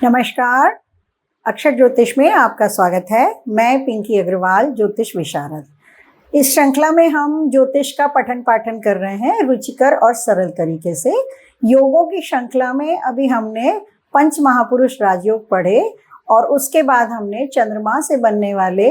नमस्कार। अक्षर ज्योतिष में आपका स्वागत है। मैं पिंकी अग्रवाल, ज्योतिष विशारद। इस श्रृंखला में हम ज्योतिष का पठन पाठन कर रहे हैं रुचिकर और सरल तरीके से। योगों की श्रृंखला में अभी हमने पंच महापुरुष राजयोग पढ़े और उसके बाद हमने चंद्रमा से बनने वाले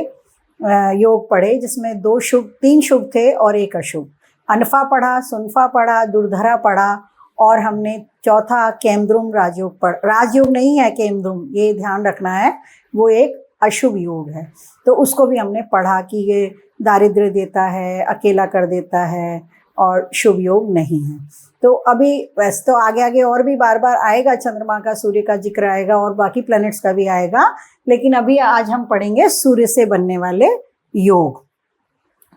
योग पढ़े, जिसमें 3 शुभ थे और 1 अशुभ। अनफा पढ़ा, सुनफा पढ़ा, दुर्धरा पढ़ा और हमने चौथा केमद्रुम राजयोग राजयोग नहीं है केमद्रुम, ये ध्यान रखना है, वो एक अशुभ योग है। तो उसको भी हमने पढ़ा कि ये दारिद्र्य देता है, अकेला कर देता है और शुभ योग नहीं है। तो अभी वैसे तो आगे आगे और भी बार बार आएगा, चंद्रमा का, सूर्य का जिक्र आएगा और बाकी प्लैनेट्स का भी आएगा, लेकिन अभी आज हम पढ़ेंगे सूर्य से बनने वाले योग।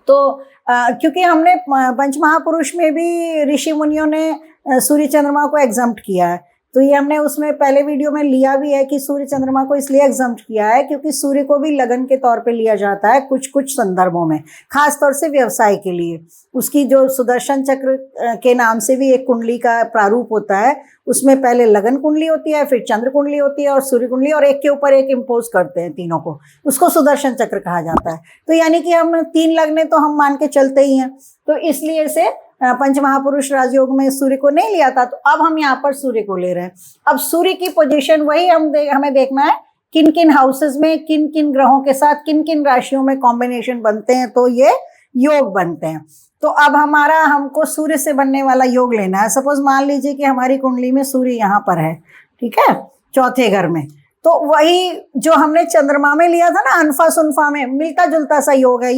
तो क्योंकि हमने पंच महापुरुष में भी ऋषि मुनियों ने सूर्य चंद्रमा को एग्जम्प्ट किया है, तो ये हमने उसमें पहले वीडियो में लिया भी है कि सूर्य चंद्रमा को इसलिए एग्जम्प्ट किया है क्योंकि सूर्य को भी लगन के तौर पे लिया जाता है कुछ कुछ संदर्भों में, खास तौर से व्यवसाय के लिए। उसकी जो सुदर्शन चक्र के नाम से भी एक कुंडली का प्रारूप होता है, उसमें पहले लगन कुंडली होती है, फिर चंद्र कुंडली होती है और सूर्य कुंडली, और एक के ऊपर एक इम्पोज करते हैं तीनों को, उसको सुदर्शन चक्र कहा जाता है। तो यानी कि हम 3 लगने तो हम मान के चलते ही हैं, तो इसलिए से पंच महापुरुष राजयोग में सूर्य को नहीं लिया था, तो अब हम यहाँ पर सूर्य को ले रहे हैं। अब सूर्य की पोजीशन वही हमें देखना है, किन किन हाउसेस में किन किन ग्रहों के साथ किन किन राशियों में कॉम्बिनेशन बनते हैं तो ये योग बनते हैं। तो अब हमको सूर्य से बनने वाला योग लेना है। सपोज मान लीजिए कि हमारी कुंडली में सूर्य यहाँ पर है, ठीक है, चौथे घर में, तो वही जो हमने चंद्रमा में लिया था ना, अनफा सुनफा में मिलता जुलता सा योग है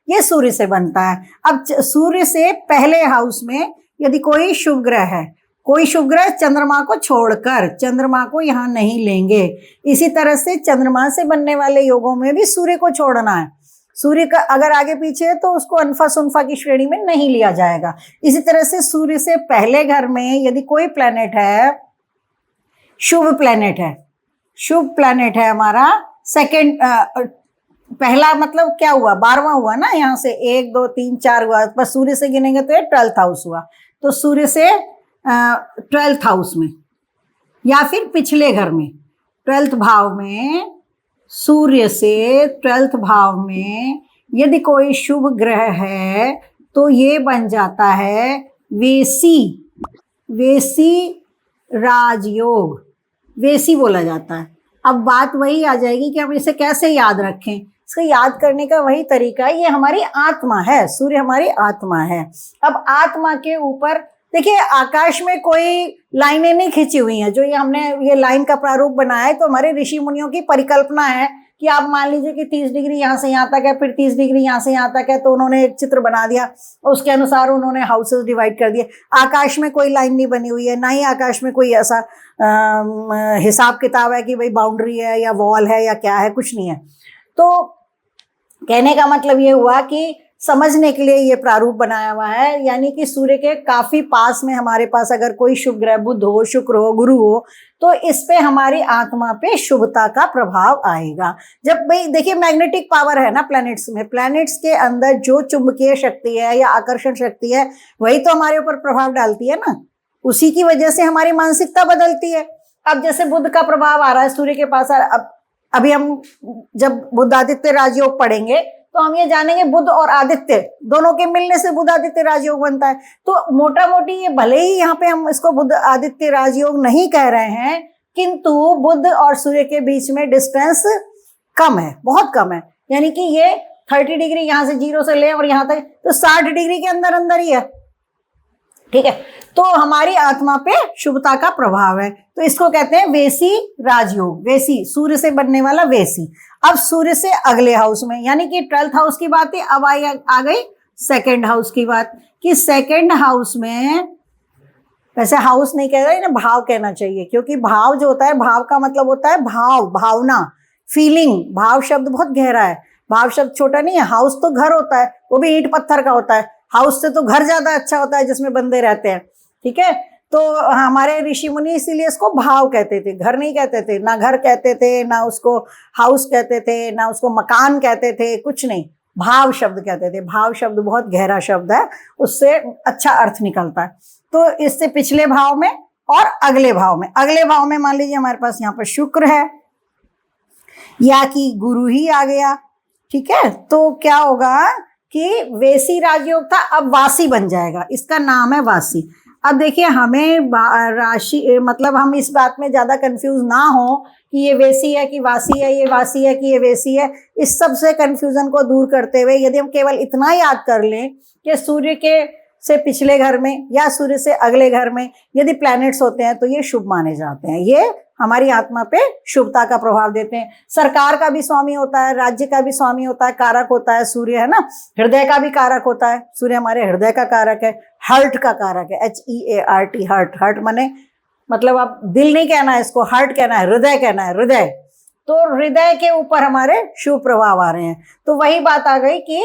ये सूर्य से बनता है। अब सूर्य से पहले हाउस में यदि कोई शुभ ग्रह है, कोई शुभ ग्रह चंद्रमा को छोड़कर, चंद्रमा को यहाँ नहीं लेंगे। इसी तरह से चंद्रमा से बनने वाले योगों में भी सूर्य को छोड़ना है। सूर्य का अगर आगे पीछे है तो उसको अनफा सुनफा की श्रेणी में नहीं लिया जाएगा। इसी तरह से सूर्य से पहले घर में यदि कोई प्लैनेट है, शुभ प्लैनेट है हमारा सेकंड, पहला मतलब क्या हुआ, 12वां हुआ ना, यहाँ से 1 2 3 4 हुआ, बस सूर्य से गिनेंगे तो ये 12th हाउस हुआ। तो सूर्य से 12th हाउस में या फिर पिछले घर में 12th भाव में, सूर्य से 12th भाव में यदि कोई शुभ ग्रह है तो ये बन जाता है वेसी राजयोग, वेसी बोला जाता है। अब बात वही आ जाएगी कि हम इसे कैसे याद रखें। इसको याद करने का वही तरीका है, ये हमारी आत्मा है, सूर्य हमारी आत्मा है। अब आत्मा के ऊपर देखिए, आकाश में कोई लाइनें नहीं खींची हुई हैं, जो ये लाइन का प्रारूप बनाया है तो हमारे ऋषि मुनियों की परिकल्पना है कि आप मान लीजिए कि 30 डिग्री यहाँ से यहाँ तक है, फिर 30 डिग्री यहाँ से यहाँ तक है, तो उन्होंने एक चित्र बना दिया और उसके अनुसार उन्होंने हाउसेस डिवाइड कर दिए। आकाश में कोई लाइन नहीं बनी हुई है, ना ही आकाश में कोई ऐसा हिसाब किताब है कि भाई बाउंड्री है या वॉल है या क्या है, कुछ नहीं है। तो कहने का मतलब ये हुआ कि समझने के लिए ये प्रारूप बनाया हुआ है, यानी कि सूर्य के काफी पास में हमारे पास अगर कोई शुभ ग्रह, बुध हो, शुक्र हो, गुरु हो, तो इस पे हमारी आत्मा पे शुभता का प्रभाव आएगा। जब भाई देखिए, मैग्नेटिक पावर है ना प्लैनेट्स में, प्लैनेट्स के अंदर जो चुंबकीय शक्ति है या आकर्षण शक्ति है वही तो हमारे ऊपर प्रभाव डालती है ना, उसी की वजह से हमारी मानसिकता बदलती है। अब जैसे बुध का प्रभाव आ रहा है सूर्य के पास, अभी हम जब बुध आदित्य राजयोग पढ़ेंगे तो हम ये जानेंगे बुध और आदित्य दोनों के मिलने से बुध आदित्य राजयोग बनता है। तो मोटा मोटी ये भले ही यहाँ पे हम इसको बुध आदित्य राजयोग नहीं कह रहे हैं, किंतु बुध और सूर्य के बीच में डिस्टेंस कम है, बहुत कम है। यानी कि ये 30 डिग्री यहाँ से 0 से ले और यहाँ तक तो 60 डिग्री के अंदर अंदर ही है, ठीक है। तो हमारी आत्मा पे शुभता का प्रभाव है, तो इसको कहते हैं वेसी राजयोग। वेसी सूर्य से बनने वाला वेसी। अब सूर्य से अगले हाउस में, यानी कि 12th हाउस की बात है, अब आ गई 2nd हाउस की बात, कि 2nd हाउस में, वैसे हाउस नहीं कह रहा ना, भाव कहना चाहिए, क्योंकि भाव जो होता है, भाव का मतलब होता है भाव, भावना, फीलिंग। भाव शब्द बहुत गहरा है, भाव शब्द छोटा नहीं है। हाउस तो घर होता है, वो भी ईंट पत्थर का होता है, हाउस से तो घर ज्यादा अच्छा होता है जिसमें बंदे रहते हैं, ठीक है। तो हमारे ऋषि मुनि इसीलिए इसको भाव कहते थे, घर नहीं कहते थे, ना घर कहते थे, ना उसको हाउस कहते थे, ना उसको मकान कहते थे, कुछ नहीं, भाव शब्द कहते थे। भाव शब्द बहुत गहरा शब्द है, उससे अच्छा अर्थ निकलता है। तो इससे पिछले भाव में और अगले भाव में, अगले भाव में मान लीजिए हमारे पास यहाँ पर शुक्र है या कि गुरु ही आ गया, ठीक है, तो क्या होगा कि वेसी राजयोग था, अब वासी बन जाएगा, इसका नाम है वासी। अब देखिए हमें राशि मतलब हम इस बात में ज्यादा कंफ्यूज ना हो कि ये वेसी है कि वासी है, ये वासी है कि ये वेसी है, इस सब से कंफ्यूजन को दूर करते हुए यदि हम केवल इतना याद कर लें कि सूर्य के से पिछले घर में या सूर्य से अगले घर में यदि प्लैनेट्स होते हैं तो ये शुभ माने जाते हैं, ये हमारी आत्मा पे शुभता का प्रभाव देते हैं। सरकार का भी स्वामी होता है, राज्य का भी स्वामी होता है, कारक होता है सूर्य, है ना। हृदय का भी कारक होता है, सूर्य हमारे हृदय का कारक है, हार्ट का कारक है, HEART, हार्ट, हार्ट माने मतलब आप दिल नहीं कहना है इसको, हार्ट कहना है, हृदय कहना है, हृदय। तो हृदय के ऊपर हमारे शुभ प्रभाव आ रहे हैं। तो वही बात आ गई कि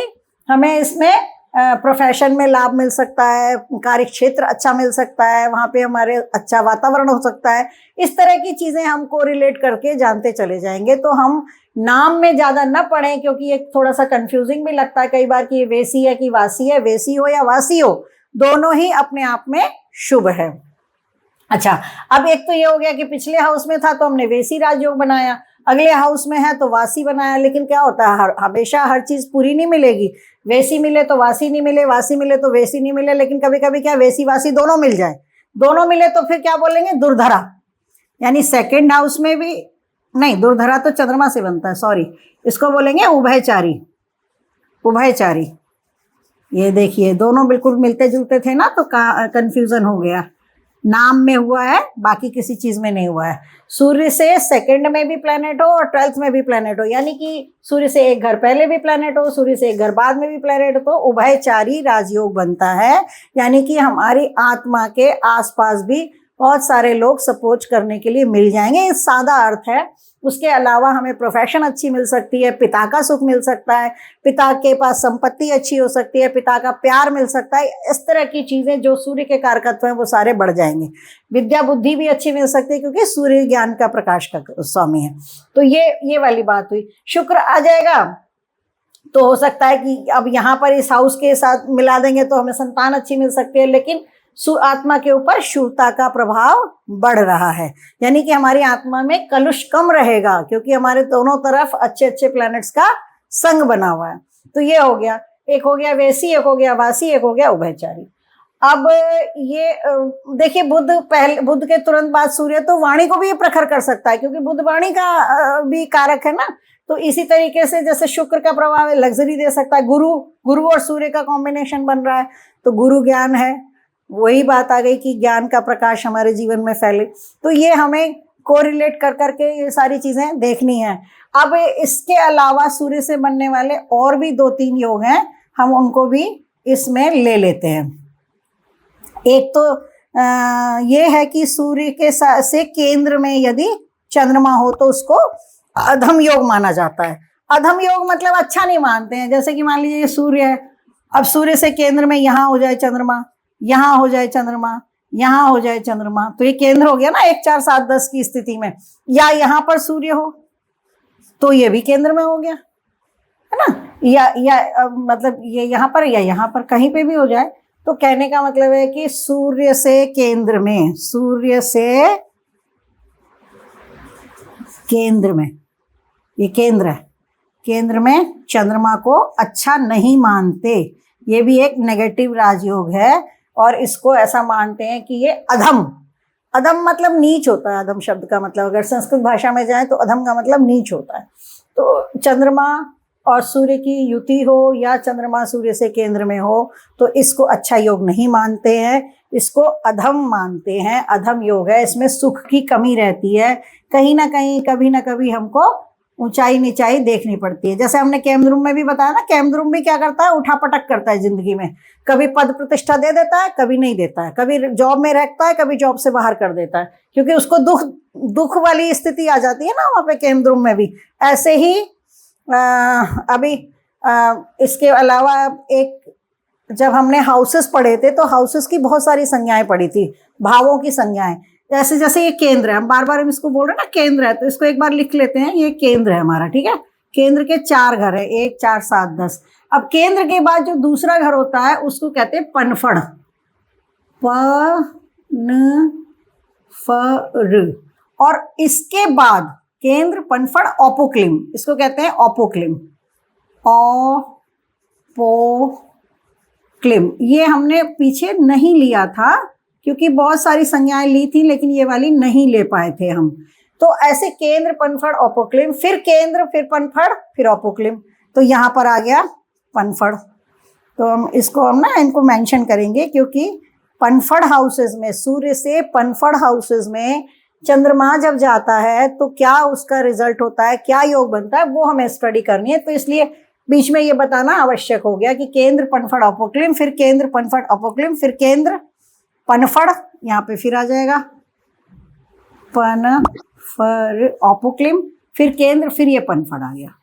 हमें इसमें प्रोफेशन में लाभ मिल सकता है, कार्य क्षेत्र अच्छा मिल सकता है, वहाँ पे हमारे अच्छा वातावरण हो सकता है, इस तरह की चीजें हम कोरिलेट करके जानते चले जाएंगे। तो हम नाम में ज्यादा न पढ़ें, क्योंकि ये थोड़ा सा कंफ्यूजिंग भी लगता है कई बार कि ये वेसी है कि वासी है, वेसी हो या वासी हो, दोनों ही अपने आप में शुभ है। अच्छा, अब एक तो ये हो गया कि पिछले हाउस में था तो हमने वेसी राजयोग बनाया, अगले हाउस में है तो वासी बनाया। लेकिन क्या होता है, हमेशा हर चीज पूरी नहीं मिलेगी, वेसी मिले तो वासी नहीं मिले, वासी मिले तो वेसी नहीं मिले, लेकिन कभी कभी क्या वेसी वासी दोनों मिल जाए, दोनों मिले तो फिर क्या बोलेंगे, दुर्धरा, यानी सेकेंड हाउस में भी नहीं, दुर्धरा तो चंद्रमा से बनता है, सॉरी, इसको बोलेंगे उभयचारी, उभयचारी। ये देखिए दोनों बिल्कुल मिलते जुलते थे ना, तो कंफ्यूजन हो गया, नाम में हुआ है बाकी किसी चीज में नहीं हुआ है। सूर्य से सेकंड में भी प्लेनेट हो और 12th में भी प्लेनेट हो, यानी कि सूर्य से एक घर पहले भी प्लेनेट हो, सूर्य से एक घर बाद में भी प्लेनेट हो, तो उभयचारी राजयोग बनता है। यानी कि हमारी आत्मा के आसपास भी बहुत सारे लोग सपोर्ट करने के लिए मिल जाएंगे, ये सादा अर्थ है। उसके अलावा हमें प्रोफेशन अच्छी मिल सकती है, पिता का सुख मिल सकता है, पिता के पास संपत्ति अच्छी हो सकती है, पिता का प्यार मिल सकता है, इस तरह की चीजें जो सूर्य के कारकत्व हैं वो सारे बढ़ जाएंगे। विद्या बुद्धि भी अच्छी मिल सकती है, क्योंकि सूर्य ज्ञान का प्रकाश का स्वामी है। तो ये वाली बात हुई। शुक्र आ जाएगा तो हो सकता है कि अब यहाँ पर इस हाउस के साथ मिला देंगे तो हमें संतान अच्छी मिल सकती है, लेकिन आत्मा के ऊपर शुभता का प्रभाव बढ़ रहा है, यानी कि हमारी आत्मा में कलुष कम रहेगा, क्योंकि हमारे दोनों तरफ अच्छे अच्छे प्लैनेट्स का संग बना हुआ है। तो ये हो गया, एक हो गया वेसी, एक हो गया वासी, एक हो गया उभयचारी। अब ये देखिए बुध के तुरंत बाद सूर्य, तो वाणी को भी ये प्रखर कर सकता है, क्योंकि बुध वाणी का भी कारक है ना। तो इसी तरीके से जैसे शुक्र का प्रभाव है, लग्जरी दे सकता है। गुरु और सूर्य का कॉम्बिनेशन बन रहा है, तो गुरु ज्ञान है, वही बात आ गई कि ज्ञान का प्रकाश हमारे जीवन में फैले। तो ये हमें कोरिलेट कर करके ये सारी चीजें देखनी है। अब इसके अलावा सूर्य से बनने वाले और भी 2-3 योग हैं, हम उनको भी इसमें ले लेते हैं। एक तो ये है कि सूर्य के से केंद्र में यदि चंद्रमा हो तो उसको अधम योग माना जाता है। अधम योग मतलब अच्छा नहीं मानते हैं, जैसे कि मान लीजिए ये सूर्य है, अब सूर्य से केंद्र में यहाँ हो जाए चंद्रमा, यहाँ हो जाए चंद्रमा, यहाँ हो जाए चंद्रमा, तो ये केंद्र हो गया ना 1 4 7 10 की स्थिति में। या यहाँ पर सूर्य हो तो ये भी केंद्र में हो गया, है ना। या मतलब ये यहाँ पर या यहाँ पर कहीं पे भी हो जाए, तो कहने का मतलब है कि सूर्य से केंद्र में, सूर्य से केंद्र में, ये केंद्र है, केंद्र में चंद्रमा को अच्छा नहीं मानते, ये भी एक नेगेटिव राजयोग है। और इसको ऐसा मानते हैं कि ये अधम, अधम मतलब नीच होता है। अधम शब्द का मतलब अगर संस्कृत भाषा में जाए तो अधम का मतलब नीच होता है। तो चंद्रमा और सूर्य की युति हो या चंद्रमा सूर्य से केंद्र में हो तो इसको अच्छा योग नहीं मानते हैं, इसको अधम मानते हैं, अधम योग है। इसमें सुख की कमी रहती है, कहीं ना कहीं कभी ना कभी हमको ऊंचाई नीचाई देखनी पड़ती है। जैसे हमने केमद्रुम में भी बताया ना, केमद्रुम भी क्या करता है, उठापटक करता है जिंदगी में, कभी पद प्रतिष्ठा दे देता है, कभी नहीं देता है, कभी जॉब में रखता है, कभी जॉब से बाहर कर देता है, क्योंकि उसको दुख वाली स्थिति आ जाती है ना वहाँ पे केमद्रुम में भी। ऐसे ही अभी इसके अलावा एक जब हमने हाउसेस पढ़े थे तो हाउसेस की बहुत सारी संज्ञाएं पढ़ी थी, भावों की संज्ञाएं। जैसे जैसे ये केंद्र है, हम बार बार हम इसको बोल रहे हैं ना केंद्र है, तो इसको एक बार लिख लेते हैं, ये केंद्र है हमारा, ठीक है। केंद्र के 4 घर है, 1 4 7 10। अब केंद्र के बाद जो दूसरा घर होता है उसको कहते हैं पनफड़, फर, और इसके बाद केंद्र पनफड़ ओपोक्लिम, इसको कहते हैं ओपोक्लिम, ओपोक्लिम। ये हमने पीछे नहीं लिया था क्योंकि बहुत सारी संज्ञाएं ली थी, लेकिन ये वाली नहीं ले पाए थे हम। तो ऐसे केंद्र पनफड़ ओपोक्लिम, फिर केंद्र, फिर पनफड़, फिर ओपोक्लिम। तो यहाँ पर आ गया पनफड़। तो हम इनको मेंशन करेंगे, क्योंकि पनफड़ हाउसेस में, सूर्य से पनफड़ हाउसेस में चंद्रमा जब जाता है तो क्या उसका रिजल्ट होता है, क्या योग बनता है, वो हमें स्टडी करनी है। तो इसलिए बीच में ये बताना आवश्यक हो गया कि केंद्र पनफड़ ओपोक्लिम, फिर केंद्र पनफड़ ओपोक्लिम, फिर केंद्र पनफड़, यहाँ पे फिर आ जाएगा पनफड़ ओपोक्लिम, फिर केंद्र, फिर ये पनफड़ आ गया।